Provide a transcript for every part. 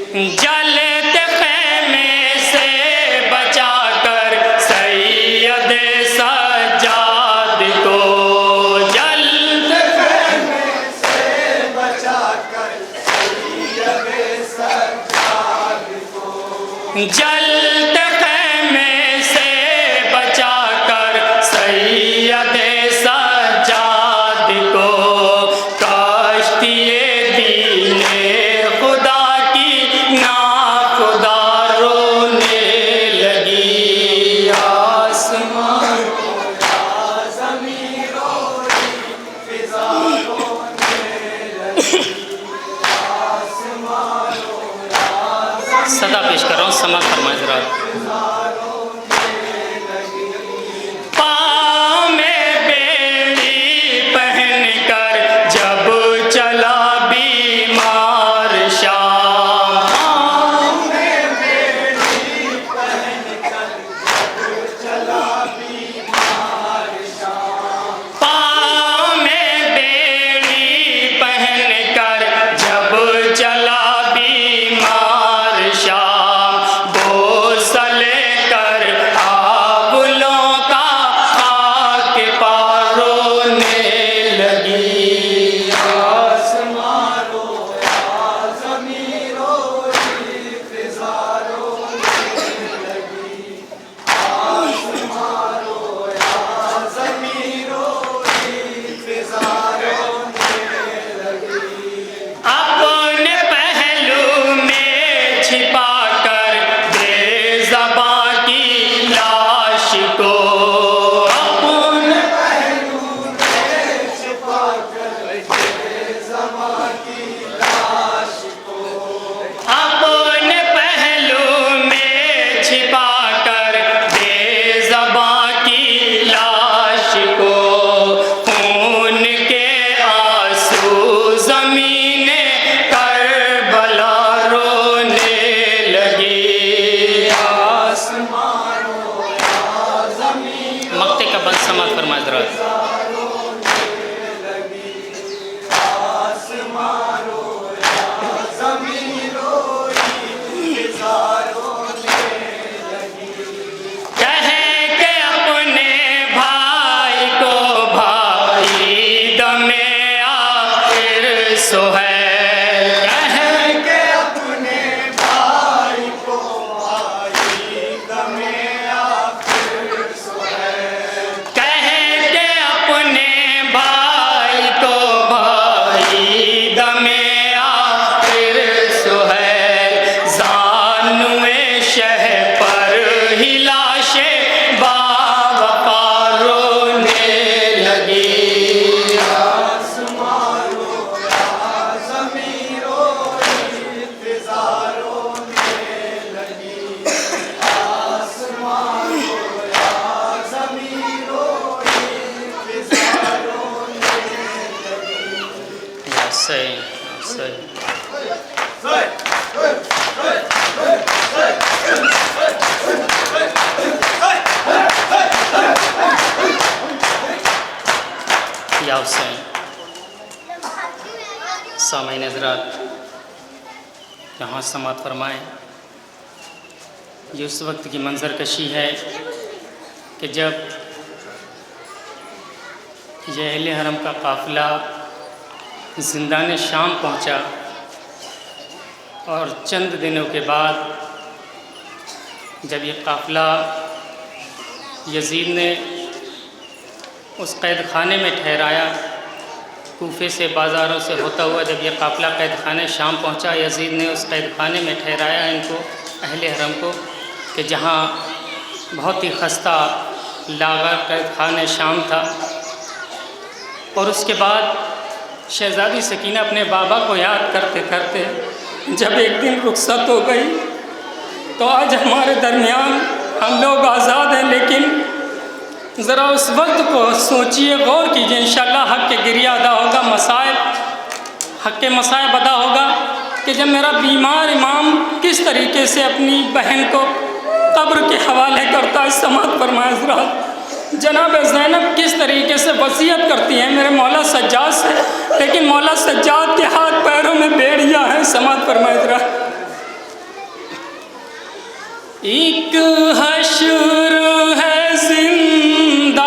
जलते ख़ैमे से बचाकर सैयद सज्जाद को, जलते ख़ैमे से बचाकर सैयद सज्जाद को, जलते ख़ैमे से बचाकर सैयद सज्जाद को, कश्तिए दीने खुदा की नाखुदा रोने लगी। आसमान ज़मीन रोई, फ़िज़ा रोने लगी। सदा पेश कर रहा हूँ, समाज फरमाए ज़रा। पाँव में बेड़ी पहन कर जब चला बीमार शाम, पाँव में बेड़ी पहन कर जब चला बीमार शाम, पाँव में बेड़ी पहन कर जब चला बीमार शाम, बोस लेकर आबुलों का खाक पार रोने लगी। आसमान रोया, ज़मीन रोई, फ़िज़ा रोने लगी। आसमान रोया, ज़मीन रोई, फ़िज़ा रोने लगी। अपने पहलू में छिपा कर बेज़बां की लाश को, अपने पहलू में छिपा कर बेज़बां की लाश को, अपने पहलू में छिपा कर बेज़बां की लाश को, खून के आंसू ज़मीने करबला रोने लगी। आसमान रोया, ज़मीन मक्ते का बंद समात फरमाए ज़रा। आसमान रोया, ज़मीन रोई, फ़िज़ा रोने लगी। कह के अपने भाई को भाई दमे आखिर सुहैल, कह के अपने भाई को भाई दमे आखिर सुहैल, कह के अपने भाई को भाई दमे आखिर सुहैल, ज़ानुए शह पर ही लाशें बावफ़ा रोने लगी। आसमान रोया, ज़मीन रोई, फ़िज़ा रोने लगी। आसमान रोया, ज़मीन रोई, फ़िज़ा रोने लगी। सही सही। या हुसैन। सामईन हज़रात, यहाँ समात फरमाएँ। ये उस वक्त की मंजर कशी है कि जब ये अहले हरम का काफ़िला ज़िंदान शाम पहुँचा और चंद दिनों के बाद जब ये काफ़िला यज़ीद ने उस कैद खाने में ठहराया, कूफे से बाज़ारों से होता हुआ जब ये काफ़िला कैद खाने शाम पहुँचा, यज़ीद ने उस कैद खाने में ठहराया इनको, अहले हरम को, कि जहाँ बहुत ही खस्ता लागा कैद खाने शाम था। और उसके बाद शहज़ादी सकीना अपने बाबा को याद करते करते जब एक दिन रुखसत हो गई, तो आज हमारे दरमियान हम लोग आज़ाद हैं, लेकिन ज़रा उस वक्त को सोचिए, गौर कीजिए। इंशाअल्लाह हक़ के गिरिया अदा होगा, मसाइब हक़ के मसाइब अदा होगा कि जब मेरा बीमार इमाम किस तरीके से अपनी बहन को कब्र के हवाले करता है। समात फरमाए हज़रात, जनाब ज़ैनब किस तरीके से वसीयत करती हैं मेरे मौला सज्जाद से, लेकिन मौला सज्जाद के हाथ पैरों में बेड़ियाँ हैं। समात फरमाए हज़रात, एक हश्र है जिंदान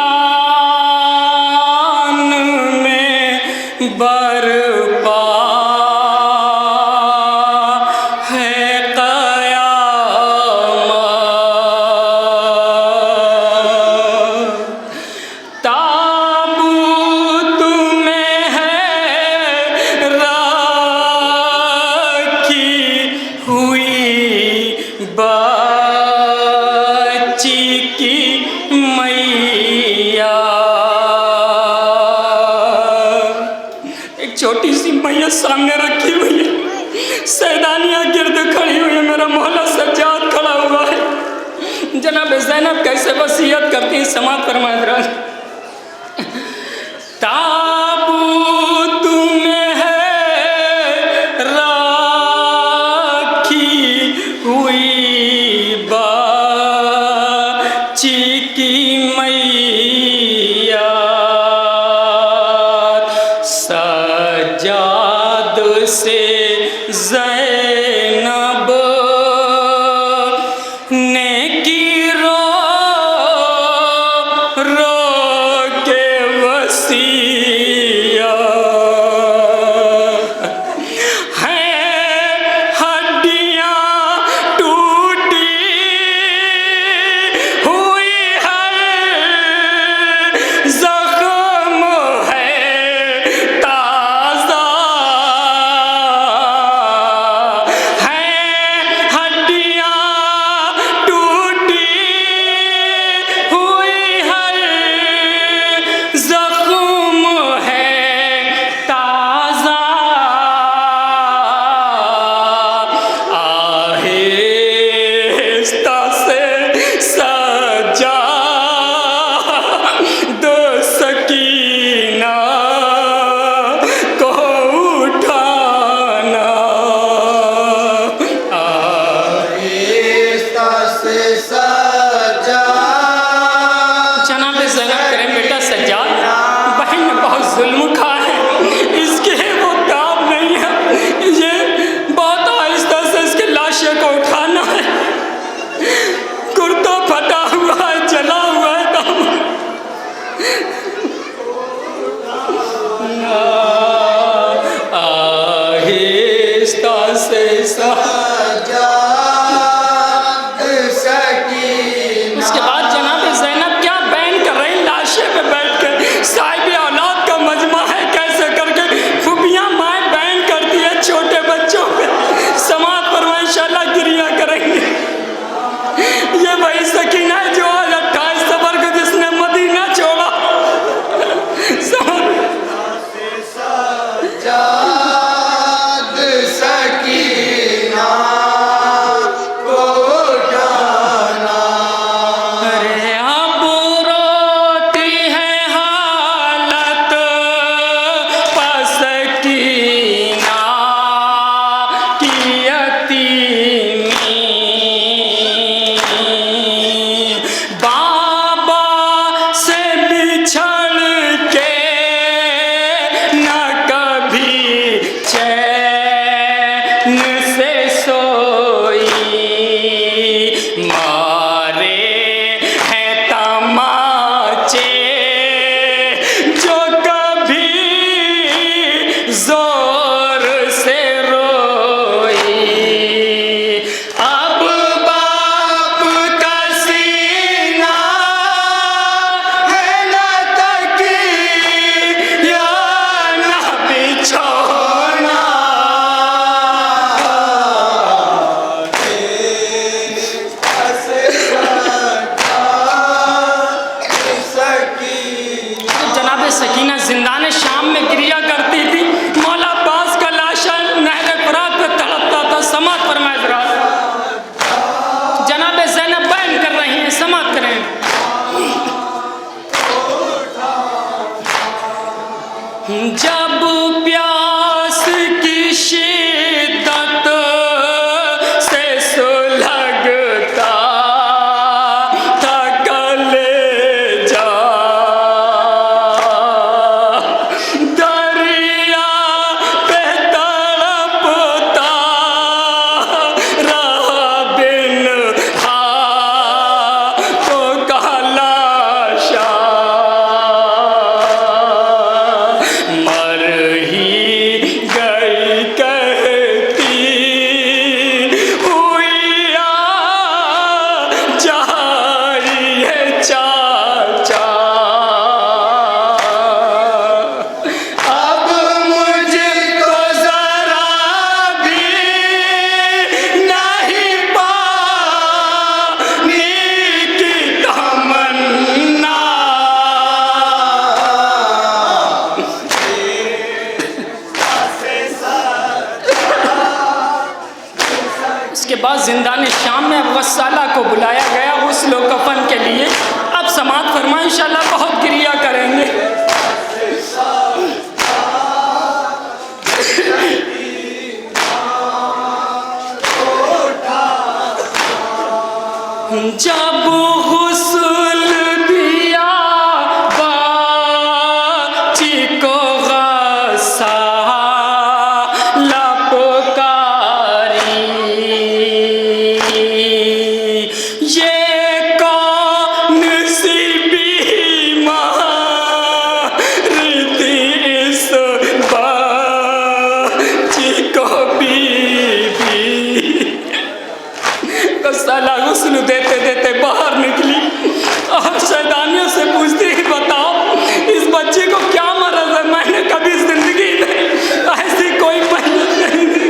में बरपा है क़यामत। ताबूत में है रखी हुई बच्ची की मैया। एक छोटी सी मैया सामने रखी हुई है, सैदानियाँ गिर्द खड़ी हुई है, मेरा मौला सज्जाद खड़ा हुआ है। जनाब ज़ैनब कैसे वसीयत करती हैं, समाअत फरमाए हज़रात। ताबूत में है रखी हुई बच्ची की मैया। सज्जाद से ज़ैनब ने की रो रो के वसीयत। उसके बाद जनाब ज़ैनब क्या बयान कर रही, लाशे पे बैठ कर साहिब औलाद का मजमा है, कैसे करके खुबियाँ माएँ बयान करती है छोटे बच्चों पे। समाअत फरमाएं, इंशाअल्लाह गिरिया करेंगे। ये वही सकीना है जो आज 28 सफर को जिसने मदीना छोड़ा। सज्जाद सकीना उसके बाद जिंदान शाम में अब गस्साला को बुलाया गया गुस्ल व कफन के लिए। अब समाअत फरमाएं, इंशाअल्लाह बहुत क्रिया करेंगे। जब गुस्ल दिया बच्ची को गस्साला पुकारी, ये कौन सी बीमारी थी इस बच्ची को बीबी। गस्साला गुस्ल देते देते बाहर निकली और शैतानियों से पूछती है, बताओ इस बच्चे को क्या मरज है? मैंने कभी जिंदगी में ऐसी कोई मेहनत नहीं दी।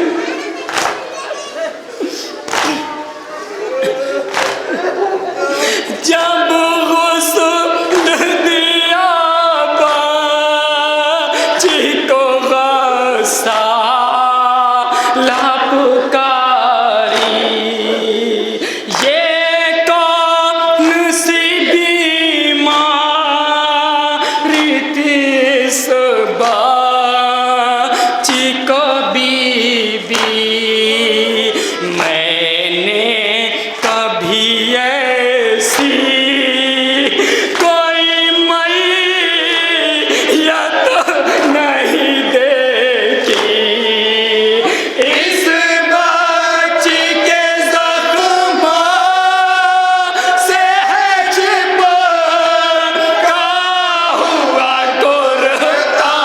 जब गुस्ल दिया बच्ची को गस्साला पुकारी, ये कौन सी बीमारी थी इस बच्ची को बीबी। मैंने कभी ऐसी कोई मैयत नहीं देखी, इस बच्ची के ज़ख्मों से है चिपका हुआ कुर्ता।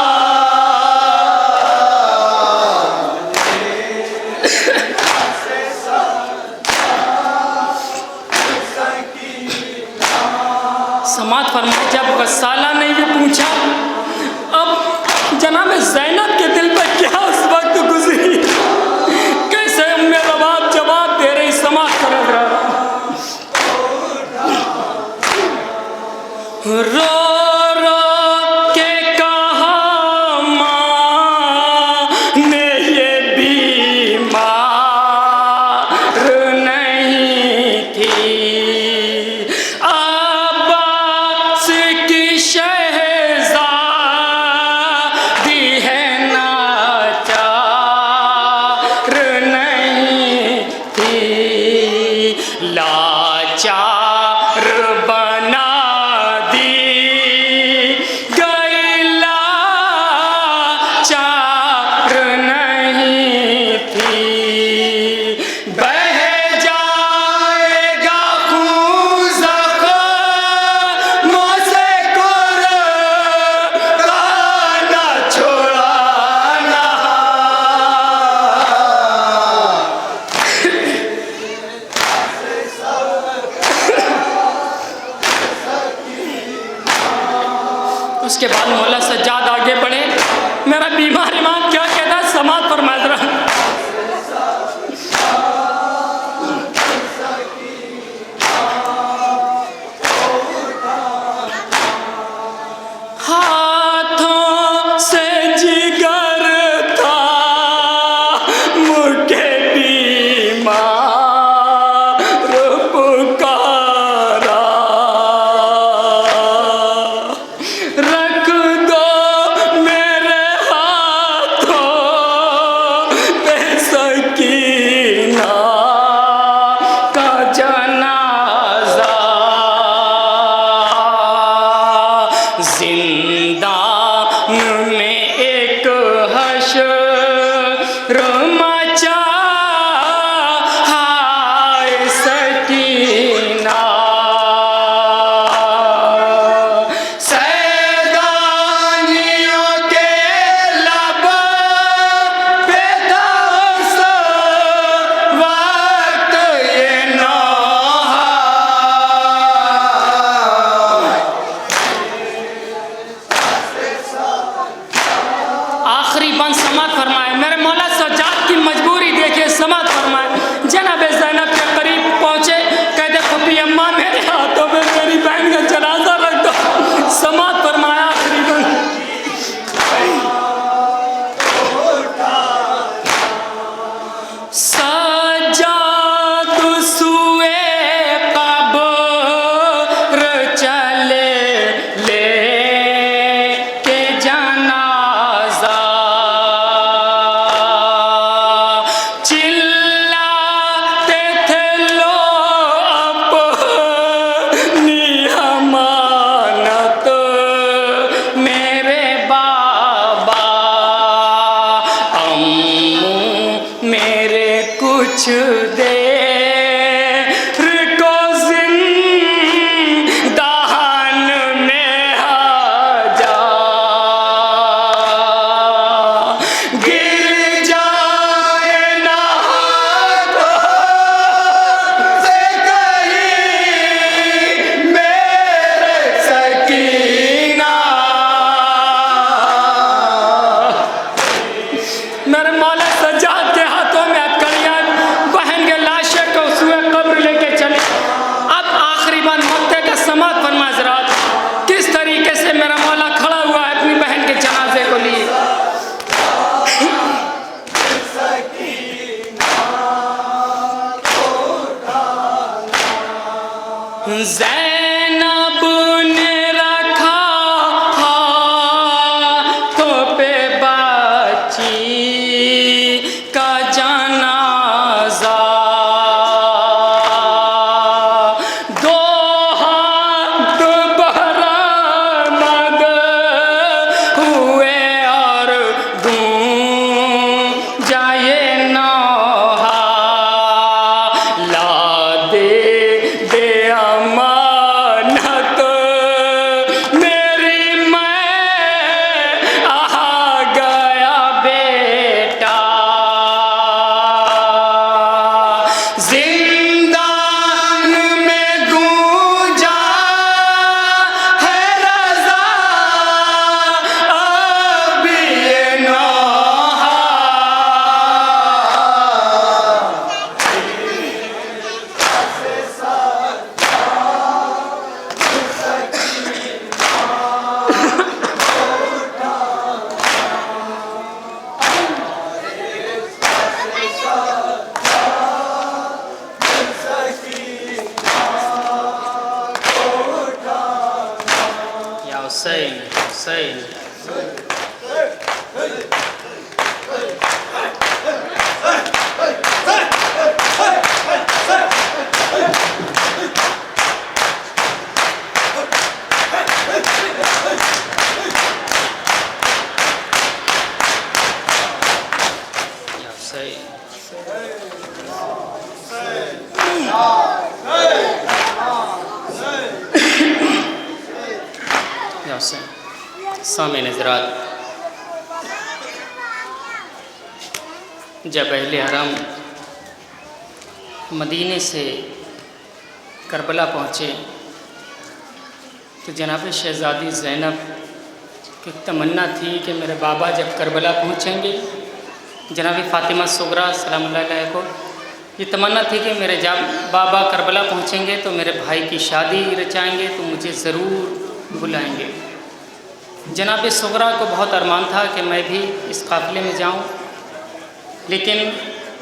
समाअत फरमाए, जब गस्साला ने ये पूछा, अब जनाब ज़ैनब के दिल पर क्या उस वक्त गुजरी, कैसे उम्मे रवाब जवाब दे रही। समाअत कर रहा, रो रो के कहा माँ ने ये बीमार नहीं थी, अब्बास की शहज़ादी है नाचार नहीं थी, लाचार बना दी गई, लाचार नहीं थी। बह जाएगा खून ज़ख्मों से कुर्बाना छुड़ाना। उसके बाद मौला सज्जाद आगे बढ़े, मेरा बीमार इमाम क्या कहता है, समाअत फरमा रहा। हाथों से जिगर था मुझे बीमार पुकारा, रख दो मेरे हाथों ज़ैनब ने रखा हाथों पे बच्ची का जनाजा, दो हाथ बरामद हुए और गूंजा ये नौहा, ला दे दे अमानत मेरी, मैं आ गया बेटा। जिंदान में गूंजा है रज़ा अब ये नौहा, या हुसैन हुसैन। या हुसैन। या हुसैन। सामईन हज़रात, जब अहले हरम मदीने से करबला पहुँचे तो जनाब शहज़ादी ज़ैनब की तमन्ना थी कि मेरे बाबा जब करबला पहुँचेंगे, जनाब फ़ातिमा सुगरा सलामुल्लाह अलैहा को ये तमन्ना थी कि मेरे जब बाबा करबला पहुँचेंगे तो मेरे भाई की शादी रचाएंगे तो मुझे ज़रूर बुलाएंगे। जनाब सुगरा को बहुत अरमान था कि मैं भी इस काफ़िले में जाऊं, लेकिन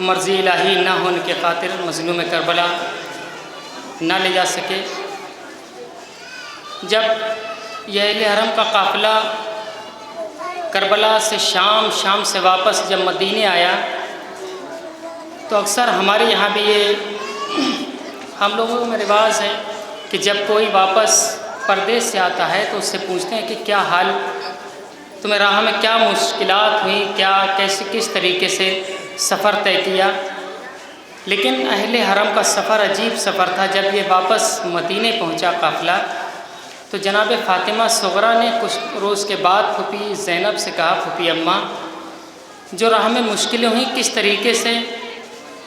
मर्ज़ी इलाही ना होने के खातिर मज़लूम करबला ना ले जा सके। जब यह अहले हरम का काफ़िला करबला से शाम से वापस जब मदीने आया तो अक्सर हमारे यहाँ भी ये हम लोगों में रिवाज है कि जब कोई वापस परदेश से आता है तो उससे पूछते हैं कि क्या हाल, तुम्हें राह में क्या मुश्किलात हुई, क्या कैसे किस तरीके से सफ़र तय किया। लेकिन अहले हरम का सफ़र अजीब सफ़र था। जब ये वापस मदीने पहुंचा काफ़िला तो जनाब फ़ातिमा सुगरा ने कुछ रोज़ के बाद फूफी ज़ैनब से कहा, फूफी अम्मा जो राह में मुश्किलें हुई किस तरीके से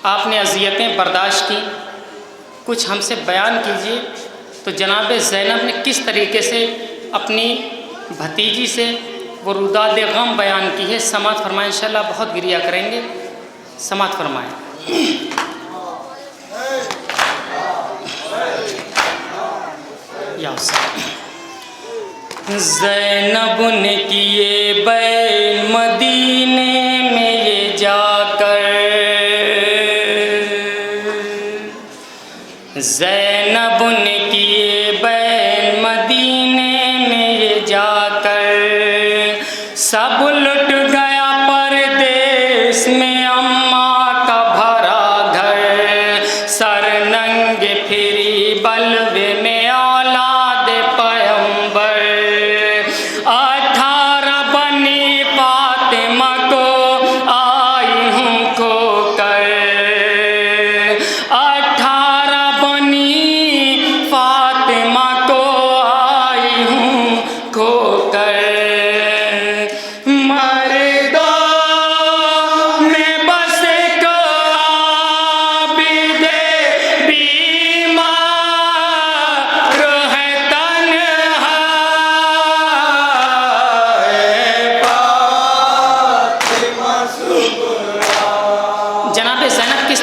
आपने अज़ियतें बर्दाश्त की, कुछ हमसे बयान कीजिए। तो जनाब ज़ैनब ने किस तरीके से अपनी भतीजी से वो रुदाद गम बयान की है, समात फरमाएं। इंशाअल्लाह बहुत गिरिया करेंगे, समात फरमाएं। ज़ैनब ने किए बैन मदीने में ये जाकर, ज़ैनब ने किए बैन मदीने में ये जाकर, सब लुट गया परदेस में अम्मा का भरा घर, सर नंगे फिरी बलवे में औलाद पैगंबर, 18 बनी फातिमा को आई हूँ खोकर, 18 बनी फातिमा को आई हूँ खोकर,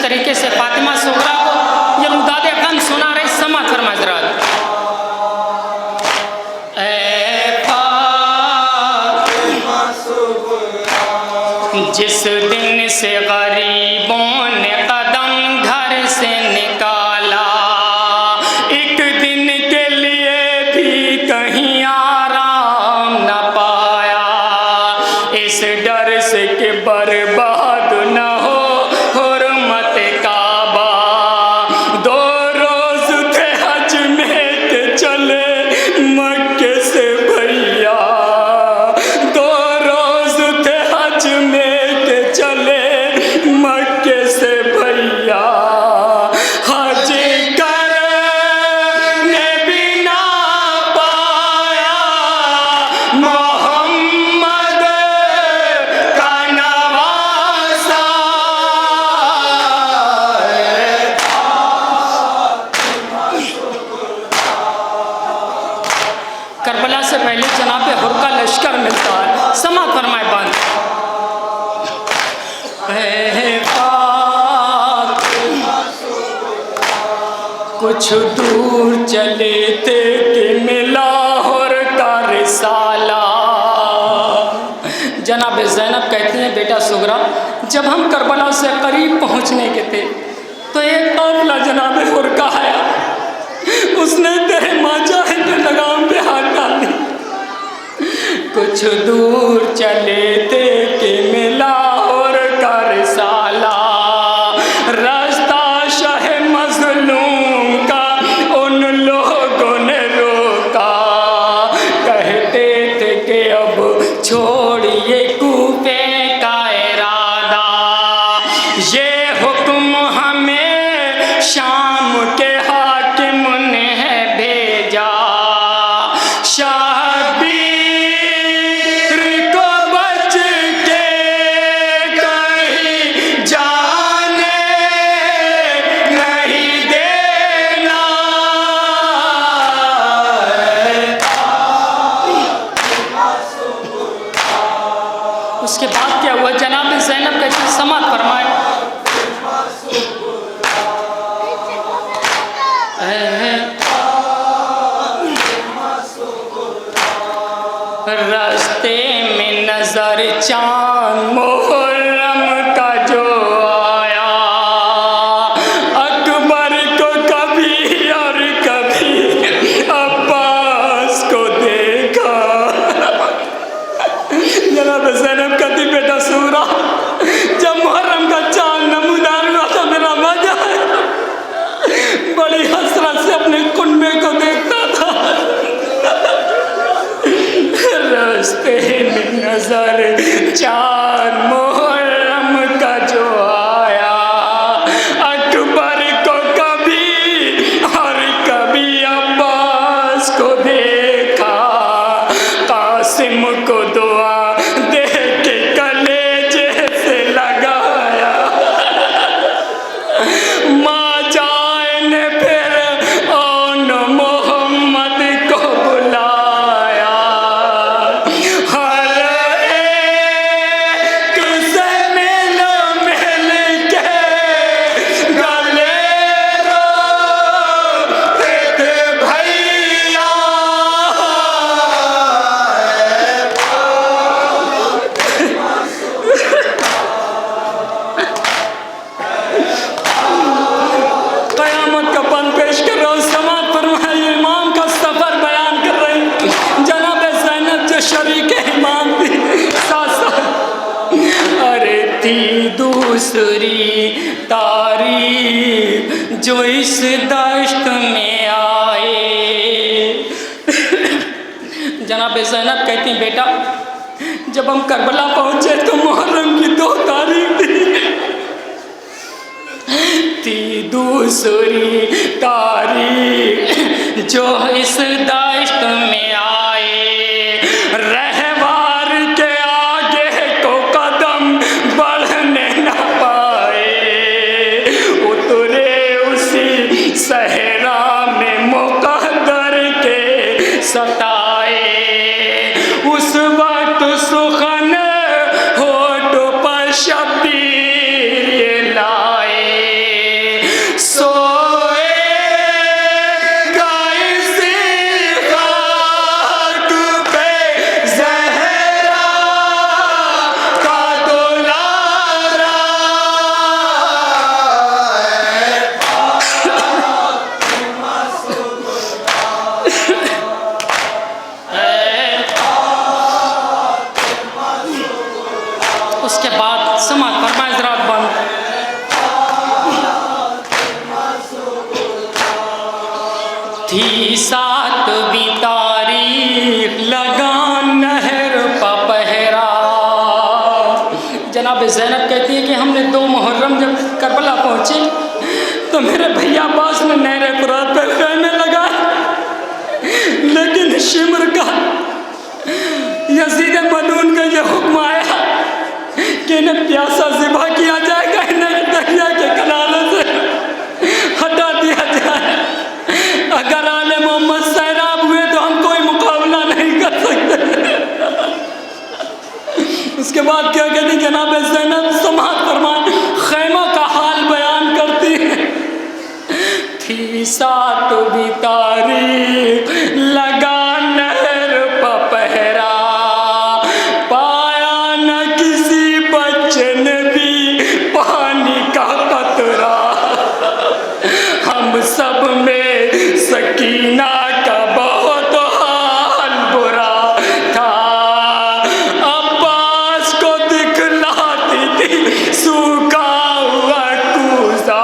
तरीके से फातिमा सुगरा को ये रुदाद गम सुना रही। समात फरमाए ज़रा। जिस दिन से गरीबों ने कदम घर से निकाला, एक दिन से पहले जनाब हुर का लश्कर मिलता है। समा फरमाए बंद। कुछ दूर चले थे कि मिला हुर का रिसाला। जनाब ज़ैनब कहती हैं बेटा सुगरा, जब हम करबला से करीब पहुंचने के थे तो एक काफिला जनाब हुर का आया, उसने तेरे माचाहे के लगाम पे हाथ डाल दी। कुछ दूर चले थे कि मिला हुर का रिसाला, रास्ता शाह मज़लूम का उन लोगों ने रोका। कहते थे कि अब छोड़िए कूफे का इरादा, ये हुक्म हमें शाम के हाकिम ने भेजा। शबीर को बच के कहीं जाने नहीं देना। उसके बाद क्या हुआ? जनाब ज़ैनब का समात फरमाए। रास्ते में नजर चांद मुहर्रम का जो आया, अकबर को कभी और कभी अब्बास को देखा। जनाब ज़ैनब कहती बेटा सूरा, जब मुहर्रम का चांद नमूदार हुआ था मेरा मजा बड़ी हसरत से अपने कुनबे को देखता था। रास्ते में नजर चांद मुहर्रम का जो आया, अकबर को कभी और कभी अब्बास को देखा। कासिम को दुआ दे के कलेजे से लगाया। माँ जाए ने फिर ओन मोहम्मद को बुलाया। हर एक से मिल के गले रोते थे भैया। क़यामत का पन पेश कर रहा हूँ, समात फरमाए। इमाम का सफ़र बयान कर रही जनाब ज़ैनब जो शरीक इमाम थी साथ साथ। अरे थी दूसरी तारीख जो इस दश्त में आए। जनाब ज़ैनब कहती बेटा, जब हम करबला पहुँचे तो मुहर्रम की 2 तारीख थी दूसरी तारीख जो इस दश्त में आए। रहवार के आगे को कदम बढ़ने न पाए। उतरे उसी सहरा में मुक़द्दर के सताए। उस वक्त सुखन होठों पर शबीर ये लाए। उसके बाद समात फरमाए ज़रा बंद। थी 7वीं तारीख लगान नहर का पहरा। जनाब ज़ैनब कहती है कि हमने 2 मुहर्रम जब करबला पहुँचे तो मेरे भैया अब्बास ने नहर फुरात पर खैमे लगा, लेकिन शिमर का यजीद मलून का ये हुक्म आया कि इन्हें प्यासा ज़िबा किया जाएगा, इन्हें दरिया के किनारे से हटा दिया जाए। अगर आले मोहम्मद सैराब हुए तो हम कोई मुकाबला नहीं कर जनाब ज़ैनब समाअत फरमाए, खैमा का हाल बयान करती है। थी सात भी तारीख लगा नहर पपहरा, पाया न किसी बच्चे ने भी पानी का कतरा। हम सब में सकीना का बहुत हाल बुरा था, अब्बास को दिखलाती थी सूखा हुआ कूसा।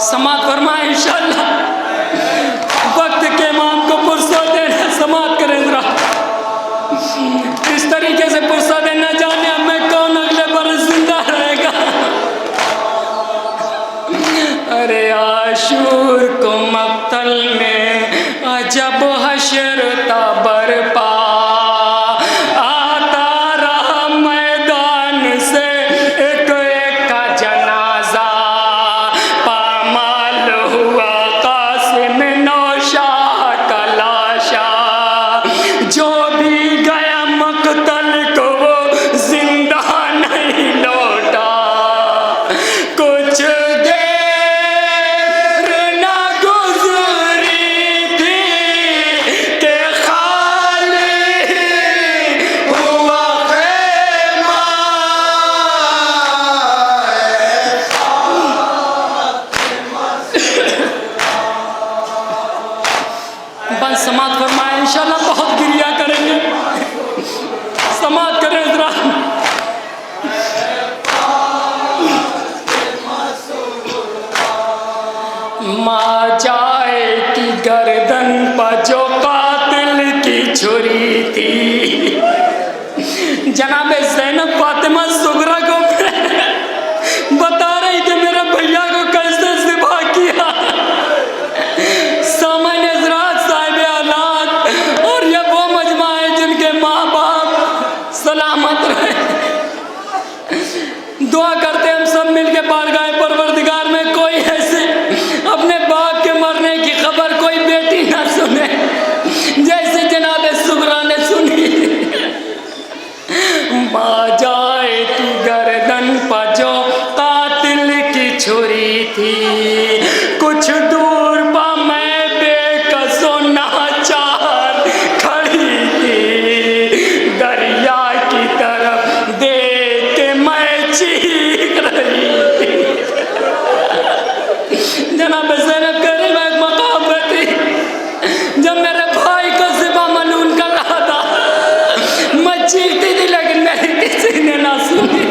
समाअत फरमाए इंशाअल्लाह। वक्त के इमाम को फुर्सत देना, समाअत करें जरा। इस तरीके से फुर्सत देना, जाने अब मैं कौन अगले बरस जिंदा रहेगा। अरे आशूर को मक्तल में अजब हशर था बरपा, आता रहा मैदान से एक एक का जनाजा। पामाल हुआ कासिम नौशाह का लाशा, जो भी गया मक्तल को वो जिंदा नहीं लौटा। कुछ देर ना गुजरी थी कि खाली हुआ खेमा। बस समाअत फरमाए इंशाअल्लाह। बहुत गिरिया करेंगे, समाअत करें जरा। माँ जाए की गर्दन पर जो कातिल की छुरी थी, जनाब ज़ैनब फातिमा सुगरा को बता रही थी मेरे भैया को कैसे ज़िबा किया। सामान्य हज़रात, साहिब औलाद, और ये वो मजमा है जिनके माँ बाप सलामत रहे। दुआ करते हम सब मिलके बारगाह परवरदिगार में कोई ऐसे अपने बाप के मरने की खबर कोई बेटी ना सुने जैसे जनाब सुगरा ने सुनी। माँ जाए की गर्दन पर जो कातिल की छुरी थी, कुछ दूर पर मैं बेकसो नाचार खड़ी थी। दरिया की तरफ देख के मैं चीख रही थी। जनाब ज़ैनब कह रही मैं एक मकाम पे थी, जब मेरे भाई को ज़िबा मलून कर रहा था, मैं चीखती थी लेकिन मेरी किसी ने ना सुनी।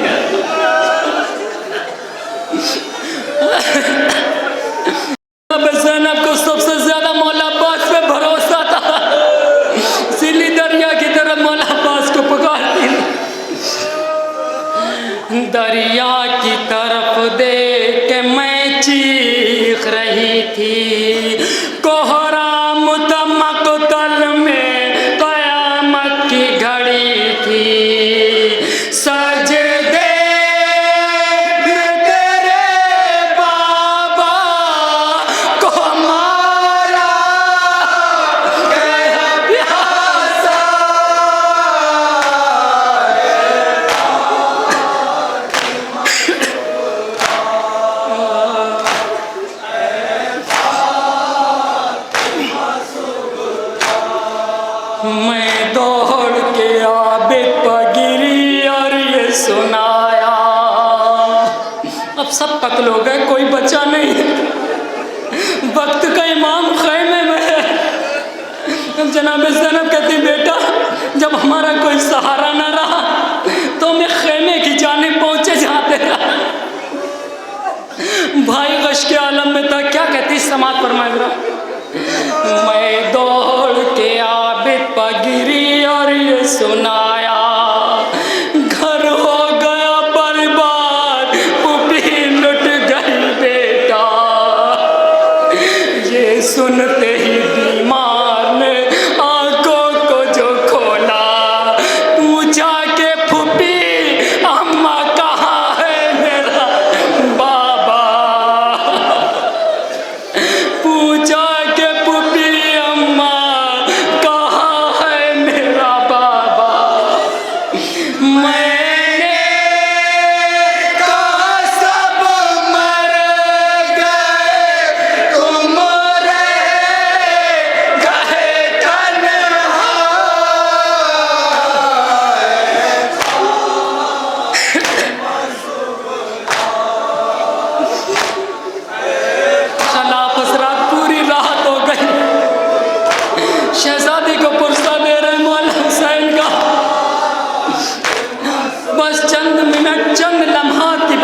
ज़ैनब को सबसे ज्यादा मौला अब्बास पे भरोसा था, इसीलिए दरिया की तरफ मौला अब्बास को पुकारती। दरिया की तरफ देख के मैं चीख रही थी। कोहराम मक़तल में क़यामत की घड़ी थी। सजदे में तेरे बाबा को मारा गया प्यासा। मैं दौड़ के आबिद पर गिरी और ये सुनाया। अब सब कत्ल हो गए, कोई बचा नहीं है। वक्त का इमाम खैमे में है। अब जनाब ज़ैनब कहती बेटा जब हमारा कोई सहारा ना रहा तो मैं खैमे की जानिब पहुंचे जाते रहा। भाई गश के आलम में था, क्या कहती समाअत फरमाए। मैं दौड़ के आबिद पर गिरी और ये सुनाया। घर हो गया बर्बाद, पुपी लुट गई बेटा। ये सुनते ही बीमार ने आंखों को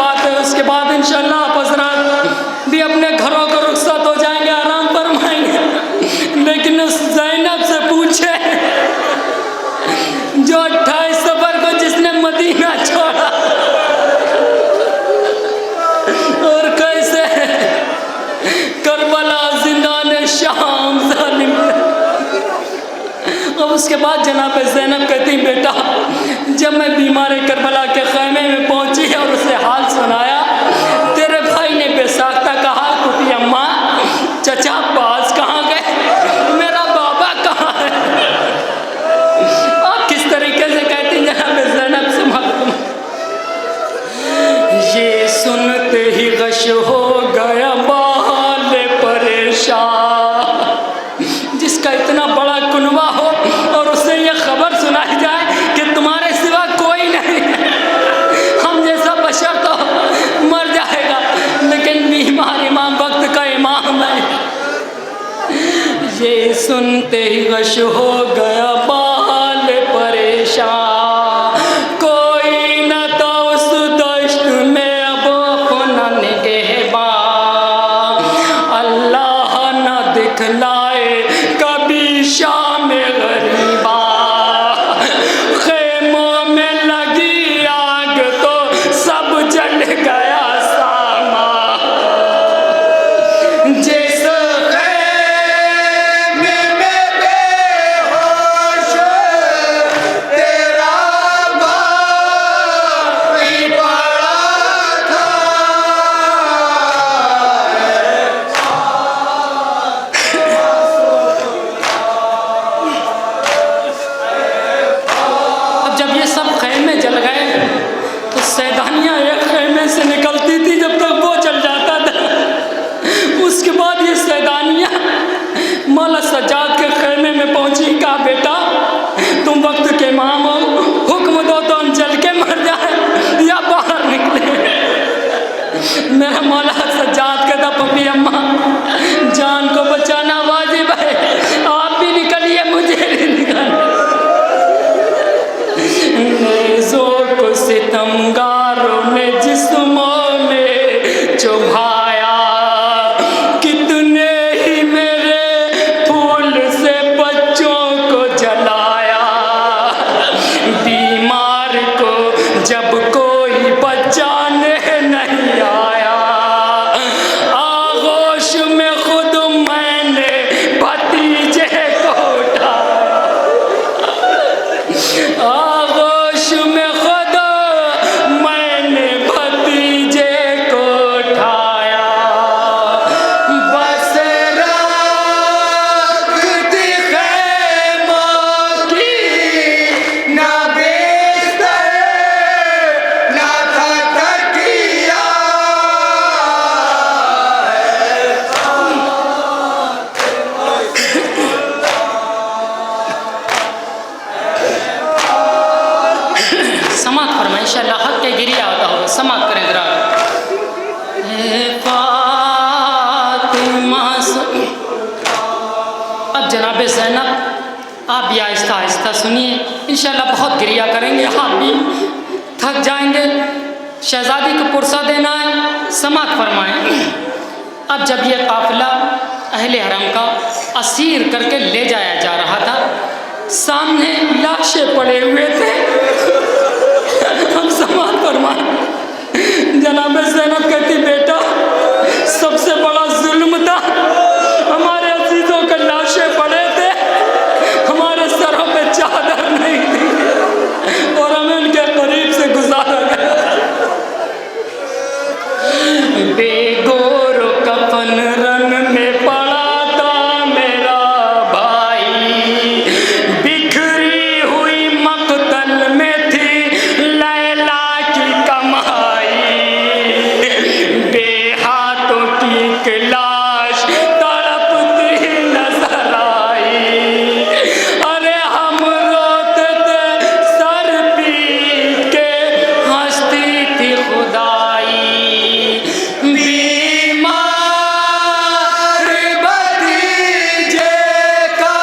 बात है। उसके बाद इंशाअल्लाह आप हज़रात भी अपने घरों को रुखसत हो जाएंगे, आराम फरमाएंगे। लेकिन उस ज़ैनब से पूछे जो 28 सफर को जिसने मदीना छोड़ा और कैसे करबला जिंदान शाम जालिम। अब उसके बाद जनाब ज़ैनब कहती बेटा जब मैं बीमार करबला के खैमे में पहुंची और उसे हाल सुनाया, तेरे भाई ने बेसाख्ता कहा कुटी अम्मा चचा अब्बास कहाँ गए, मेरा बाबा कहाँ है। आप किस तरीके से कहती जनाब ज़ैनब से मालूम। ये सुनते ही गश हो गया बाल परेशान। जिसका इतना बड़ा कुनवा हो और उससे ये खबर सुनाई जाए कि तुम्हारे सिवा कोई नहीं है, हम जैसा बशर तो मर जाएगा, लेकिन बीमार इमाम वक्त का इमाम है। ये सुनते ही गश हो गया बाल परेशान, कोई न तो उस दश्त में अब अपना निगहबान, अल्लाह न दिखलाए कभी शाम गरीबा, खेमों में लगी आग तो सब जल गया सामा, जिस खेमे में बेहोश तेरा भाई पड़ा था। अब जब ये सब खेमे जल गए तो सैदानियाँ एक खेमे से निकलती थी जब तक वो जल जाता था। उसके बाद ये सैदानियाँ मौला सज्जाद के खेमे में पहुंची, कहा बेटा तुम वक्त के इमाम हो, हुक्म दो तो हम जल के मर जाए या बाहर निकले। मेरा मौला सज्जाद कहता पपी अम्मा जान को बचाना वाजिब है, आप भी निकलिए मुझे भी निकालिए। नेज़ों को सितमगारों ने जिस्मों में चुभाया, कितने ही मेरे फूल से बच्चों को जलाया, बीमार को जब कोई बचाने नहीं आया, आगोश में खुद मैंने भतीजे को उठाया, आगोश में खुद मैंने भतीजे को उठाया, बस रखती खेमों की ना बिस्तर ना था तकिया, समात फरमाए इंशाअल्लाह हक के गिरिया आता होगा, समात करें जरा। फातिमा अब जनाब ज़ैनब आप भी आहिस्ता आहिस्ता सुनिए, इंशाअल्लाह बहुत गिरिया करेंगे, हाथ भी थक जाएंगे, शहजादी को पुरसा देना है, समात फरमाएं। अब जब ये काफिला अहले हरम का असीर करके ले जाया जा रहा था, सामने लाशें पड़े हुए थे। हम समात फरमाएं। जनाब ज़ैनब कहती बेटा सबसे बड़ा जुल्म था, हमारे अजीजों के लाशें पड़े थे, हमारे सरों पे चादर नहीं थी और हमें उनके करीब से गुजारा गया। बेगोर कफन रन में पड़ा था मेरा भाई, बिखरी हुई मकतल में थी लैला की कमाई, बेहाथों की एक लाश तड़पती नजर आई, अरे हम रोते थे सर पीट के हंसती थी खुदाई, बीमार भतीजे का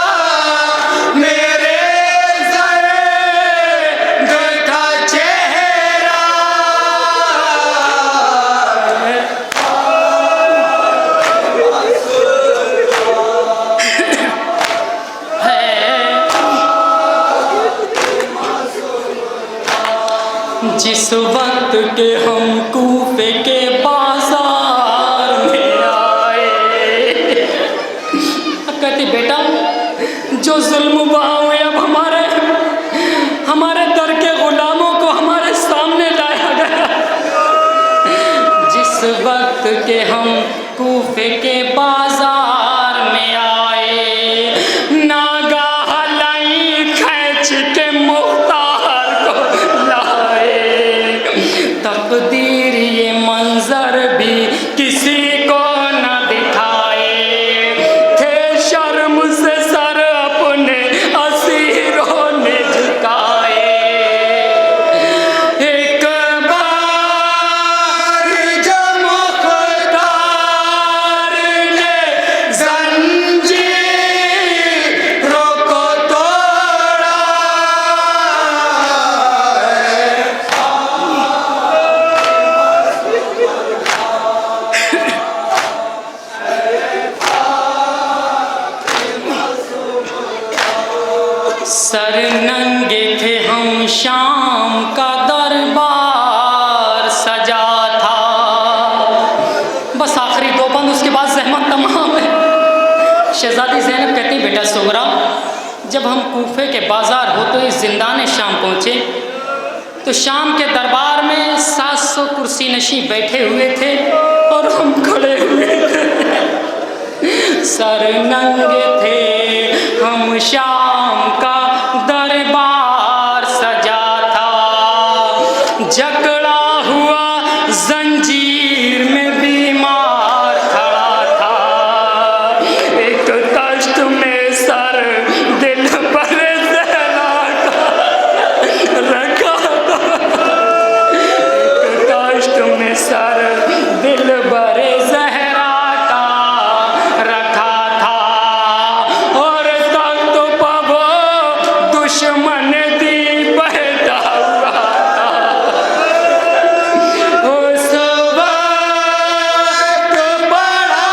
मेरे जर्द था चेहरा, जिस वक्त के हम कूफे के बाजार में आए, कहती बेटा जो जुल्म हुआ हुए अब हमारे दर के गुलामों को हमारे सामने लाया गया। जिस वक्त के हम कूफे के बाजार में आए, नागाह लाई खींच के मुख्तार को लाए। तकदीर ये मंजर भी किसी को न दिखाए, थे शर्म से सर अपने असीरों ने झुकाए। एक बार जब मुख्तार ने जंजीरों को तोड़ा, सर नंगे थे हम, शाम का दरबार सजा था। बस आखिरी दो बंद, उसके बाद ज़हमत तमाम है। शहजादी ज़ैनब कहती बेटा सुगरा, जब हम कूफे के बाज़ार होते इस ज़िंदान शाम पहुँचे तो शाम के दरबार में 700 कुर्सी नशी बैठे हुए थे और हम खड़े हुए थे। सर नंगे थे हम, शाम का दरबार सजा था। जकड़ा हुआ जंजीर में बीमार खड़ा था। एक तश्त में सर दिल पर जहरा का रखा था। एक तश्त में सर दिल पर जहरा का रखा था, और तख्त पर वो दुश्मन दी बैठा हुआ था। उस वक्त पड़ा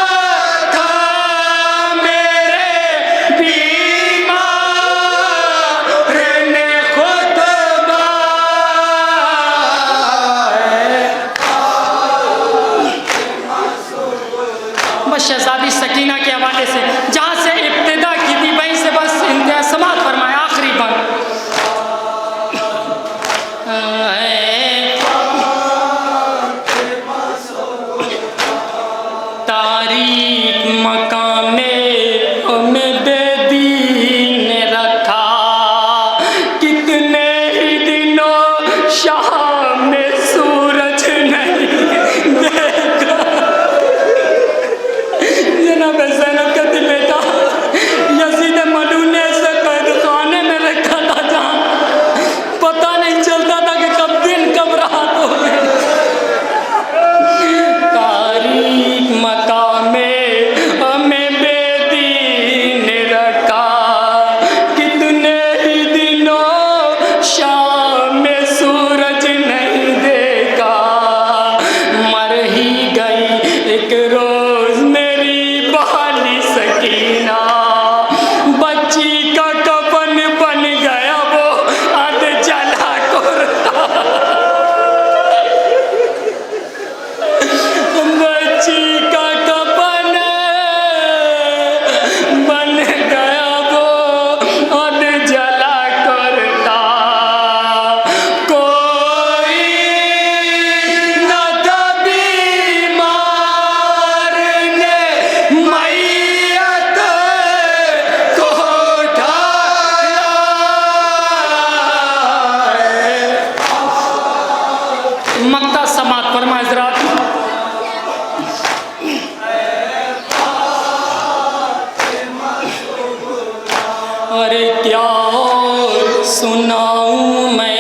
था मेरे बीमार ने खुतबा। बस शहजादी सकीना के हवाले से जहाँ से इब्तिदा की थी वहीं से बस इंतहा समात फरमाया। आखिरी बंद, तारीख मकाम में बेदीन रखा। कितने ही दिनों शाम में सूरज नहीं देखा। जनाब ज़ैनब कहती बेटा यजीद मलून ने ऐसे कैदखाने में रखा था जहाँ पता नहीं चलता था कि कब दिन कब रात हो गई। तारीख मकामे हमें बेदीन रखा। कितने ही दिनों शाम में सूरज नहीं देखा। मर ही गई एक रोज मेरी बाली सकीना। बच्ची का कफन बन गया वो अध जला कुर्ता। बच्ची का कफन बन गया वो अध जला कुर्ता। कोई न था बीमार ने मैयत को उठाया। मक्ता समात फरमा हज़रात। अरे क्या सुनाऊं मैं